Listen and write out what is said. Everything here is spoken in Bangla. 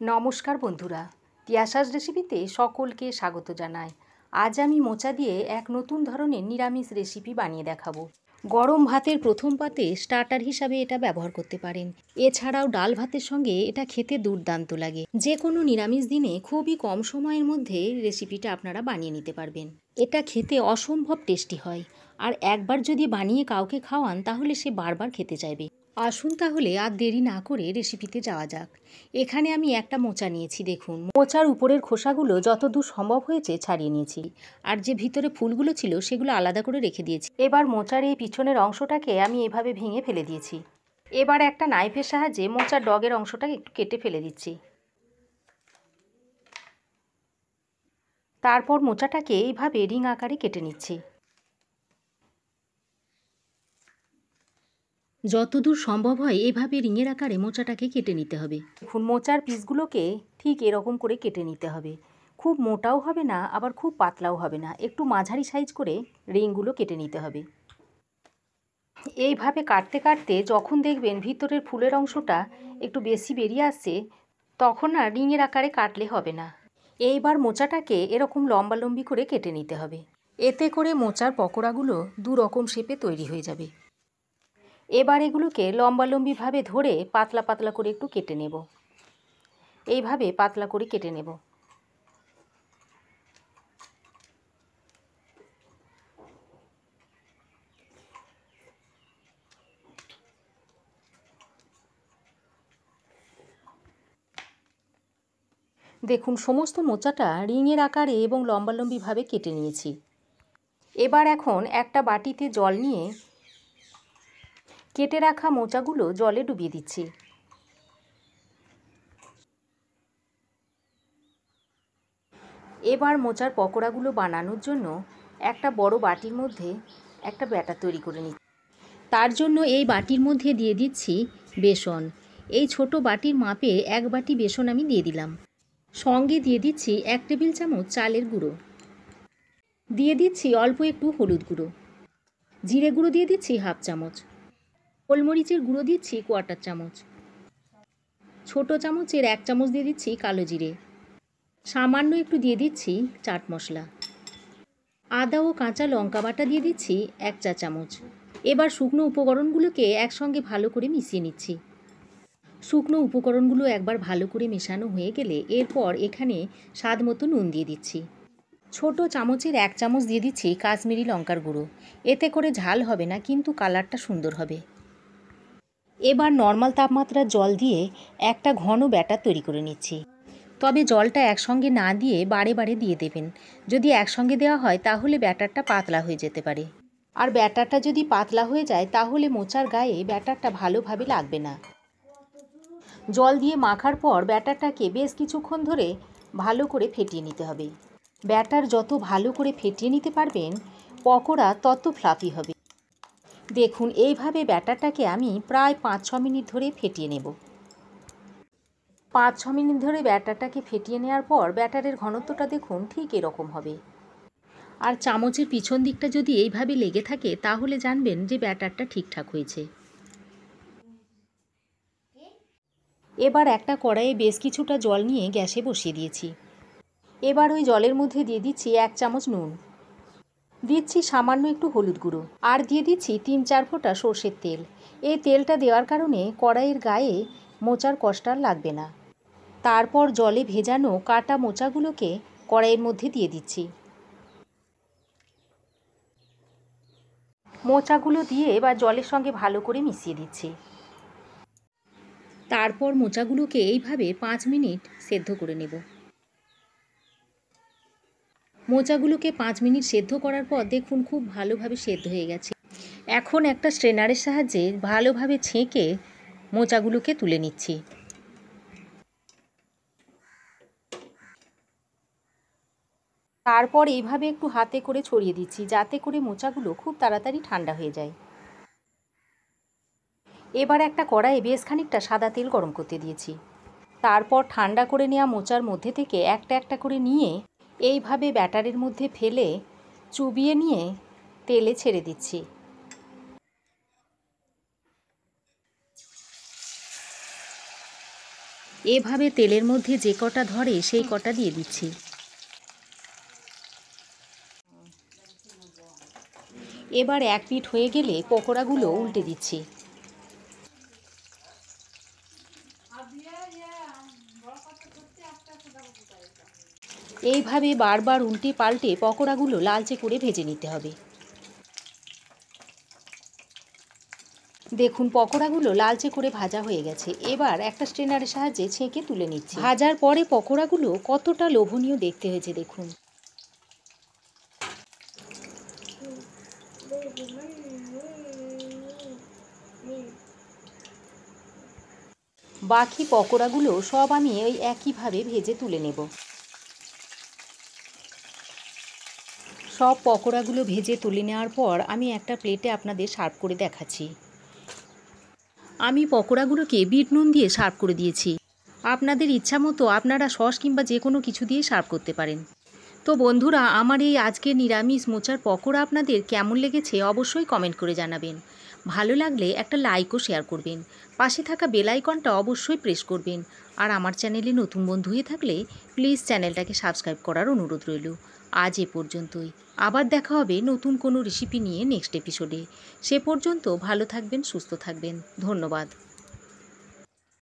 নমস্কার বন্ধুরা, তিয়াশাস রেসিপিতে সকলকে স্বাগত জানাই। আজ আমি মোচা দিয়ে এক নতুন ধরনের নিরামিষ রেসিপি বানিয়ে দেখাবো। গরম ভাতের প্রথম পাতে স্টার্টার হিসাবে এটা ব্যবহার করতে পারেন। এছাড়াও ডাল ভাতের সঙ্গে এটা খেতে দুর্দান্ত লাগে। যে কোনো নিরামিষ দিনে খুবই কম সময়ের মধ্যে রেসিপিটা আপনারা বানিয়ে নিতে পারবেন। এটা খেতে অসম্ভব টেস্টি হয়, আর একবার যদি বানিয়ে কাউকে খাওয়ান তাহলে সে বারবার খেতে চাইবে। আসুন তাহলে আর দেরি না করে রেসিপিতে যাওয়া যাক। এখানে আমি একটা মোচা নিয়েছি, দেখুন মোচার উপরের খোসাগুলো যতদূর সম্ভব হয়েছে ছাড়িয়ে নিয়েছি, আর যে ভিতরে ফুলগুলো ছিল সেগুলো আলাদা করে রেখে দিয়েছি। এবার মোচার এই পিছনের অংশটাকে আমি এভাবে ভেঙে ফেলে দিয়েছি। এবার একটা নাইফের সাহায্যে মোচার ডগের অংশটা একটু কেটে ফেলে দিচ্ছি। তারপর মোচাটাকে এইভাবে রিং আকারে কেটে নিচ্ছি। যতদূর সম্ভব হয় এভাবে রিংয়ের আকারে মোচাটাকে কেটে নিতে হবে। দেখুন মোচার পিসগুলোকে ঠিক এরকম করে কেটে নিতে হবে। খুব মোটাও হবে না, আবার খুব পাতলাও হবে না, একটু মাঝারি সাইজ করে রিংগুলো কেটে নিতে হবে। এইভাবে কাটতে কাটতে যখন দেখবেন ভিতরের ফুলের অংশটা একটু বেশি বেরিয়ে আসছে, তখন আর রিংয়ের আকারে কাটলে হবে না। এইবার মোচাটাকে এরকম লম্বালম্বি করে কেটে নিতে হবে। এতে করে মোচার পকোড়াগুলো দু রকম শেপে তৈরি হয়ে যাবে। এবার এগুলোকে লম্বালম্বিভাবে ধরে পাতলা পাতলা করে একটু কেটে নেব। এইভাবে পাতলা করে কেটে নেব। দেখুন সমস্ত মোচাটা রিংয়ের আকারে এবং লম্বালম্বিভাবে কেটে নিয়েছি। এবার এখন একটা বাটিতে জল নিয়ে কেটে রাখা মোচাগুলো জলে ডুবিয়ে দিচ্ছি। এবার মোচার পকোড়াগুলো বানানোর জন্য একটা বড় বাটির মধ্যে একটা ব্যাটার তৈরি করে নিচ্ছি। তার জন্য এই বাটির মধ্যে দিয়ে দিচ্ছি বেসন। এই ছোট বাটির মাপে এক বাটি বেসন আমি দিয়ে দিলাম। সঙ্গে দিয়ে দিচ্ছি 1 টেবিল চামচ চালের গুঁড়ো, দিয়ে দিচ্ছি অল্প একটু হলুদ গুঁড়ো, জিরে গুঁড়ো দিয়ে দিচ্ছি 1/2 চামচ, গোলমরিচের গুঁড়ো দিচ্ছি 1/4 চামচ, ছোট চামচের 1 চামচ দিয়ে দিচ্ছি কালো জিরে, সামান্য একটু দিয়ে দিচ্ছি চাট মশলা, আদা ও কাঁচা লঙ্কা বাটা দিয়ে দিচ্ছি 1 চা চামচ। এবার শুকনো উপকরণগুলোকে একসঙ্গে ভালো করে মিশিয়ে নিচ্ছি। শুকনো উপকরণগুলো একবার ভালো করে মেশানো হয়ে গেলে এরপর এখানে স্বাদ মতো নুন দিয়ে দিচ্ছি। ছোট চামচের 1 চামচ দিয়ে দিচ্ছি কাশ্মীরি লঙ্কার গুঁড়ো। এতে করে ঝাল হবে না, কিন্তু কালারটা সুন্দর হবে। এবার নর্মাল তাপমাত্রার জল দিয়ে একটা ঘন ব্যাটার তৈরি করে নিচ্ছি। তবে জলটা একসঙ্গে না দিয়ে বারে বারে দিয়ে দেবেন। যদি একসঙ্গে দেওয়া হয় তাহলে ব্যাটারটা পাতলা হয়ে যেতে পারে, আর ব্যাটারটা যদি পাতলা হয়ে যায় তাহলে মোচার গায়ে ব্যাটারটা ভালোভাবে লাগবে না। জল দিয়ে মাখার পর ব্যাটারটাকে বেশ কিছুক্ষণ ধরে ভালো করে ফেটিয়ে নিতে হবে। ব্যাটার যত ভালো করে ফেটিয়ে নিতে পারবেন পকোড়া তত ফ্লাফি হবে। দেখুন এইভাবে ব্যাটারটাকে আমি প্রায় 5-6 মিনিট ধরে ফেটিয়ে নেব। 5-6 মিনিট ধরে ব্যাটারটাকে ফেটিয়ে নেওয়ার পর ব্যাটারের ঘনত্বটা দেখুন ঠিক এরকম হবে। আর চামচের পিছন দিকটা যদি এইভাবে লেগে থাকে তাহলে জানবেন যে ব্যাটারটা ঠিকঠাক হয়েছে। এবার একটা কড়াইয়ে বেশ কিছুটা জল নিয়ে গ্যাসে বসিয়ে দিয়েছি। এবার ওই জলের মধ্যে দিয়ে দিচ্ছি 1 চামচ নুন, দিচ্ছি সামান্য একটু হলুদ গুঁড়ো, আর দিয়ে দিচ্ছি 3-4 ফোঁটা সর্ষের তেল। এই তেলটা দেওয়ার কারণে কড়াইয়ের গায়ে মোচার কষ্ট আর লাগবে না। তারপর জলে ভেজানো কাটা মোচাগুলোকে কড়াইয়ের মধ্যে দিয়ে দিচ্ছি। মোচাগুলো দিয়ে এবার জলের সঙ্গে ভালো করে মিশিয়ে দিচ্ছি। তারপর মোচাগুলোকে এইভাবে 5 মিনিট সেদ্ধ করে নেব। মোচাগুলোকে 5 মিনিট সেদ্ধ করার পর দেখুন খুব ভালোভাবে সেদ্ধ হয়ে গেছে। এখন একটা স্ট্রেনারের সাহায্যে ভালোভাবে ছেঁকে মোচাগুলোকে তুলে নিচ্ছি। তারপর এইভাবে একটু হাতে করে ছড়িয়ে দিচ্ছি যাতে করে মোচাগুলো খুব তাড়াতাড়ি ঠান্ডা হয়ে যায়। এবার একটা কড়াইয়ে বেশ খানিকটা সাদা তেল গরম করতে দিয়েছি। তারপর ঠান্ডা করে নেওয়া মোচার মধ্যে থেকে একটা একটা করে নিয়ে এইভাবে ব্যাটারের মধ্যে ফেলে চুবিয়ে নিয়ে তেলে ছেড়ে দিচ্ছি। এভাবে তেলের মধ্যে যে কটা ধরে সেই কটা দিয়ে দিচ্ছি। এবার এক পিঠ হয়ে গেলে পকোড়াগুলো উল্টে দিচ্ছি। এইভাবে বারবার উল্টে পাল্টে পকোড়াগুলো লালচে করে ভেজে নিতে হবে। দেখুন পকোড়াগুলো লালচে করে ভাজা হয়ে গেছে। এবার একটা স্ট্রেনারের সাহায্যে ছেঁকে তুলে নিচ্ছি। ভাজার পরে পকোড়াগুলো কতটা লোভনীয় দেখতে হয়েছে দেখুন। বাকি পকোড়াগুলো সব আমি ওই একইভাবে ভেজে তুলে নেব। সব পকোড়াগুলো ভেজে তুলে নেওয়ার পর আমি একটা প্লেটে আপনাদের সার্ভ করে দেখাচ্ছি। আমি পকোড়াগুলোকে বিট নুন দিয়ে সার্ভ করে দিয়েছি। আপনাদের ইচ্ছা মতো আপনারা সস কিংবা যে কোনো কিছু দিয়ে সার্ভ করতে পারেন। তো বন্ধুরা, আমার এই আজকের নিরামিষ মোচার পকোড়া আপনাদের কেমন লেগেছে অবশ্যই কমেন্ট করে জানাবেন। ভালো লাগলে একটা লাইক ও শেয়ার করবেন। পাশে থাকা বেল আইকনটা অবশ্যই প্রেস করবেন। আর আমার চ্যানেলে নতুন বন্ধু হয়ে থাকলে প্লিজ চ্যানেলটাকে সাবস্ক্রাইব করার অনুরোধ রইল। আজ এ পর্যন্তই। আবার দেখা হবে নতুন কোনো রেসিপি নিয়ে নেক্সট এপিসোডে। সে পর্যন্ত ভালো থাকবেন, সুস্থ থাকবেন। ধন্যবাদ।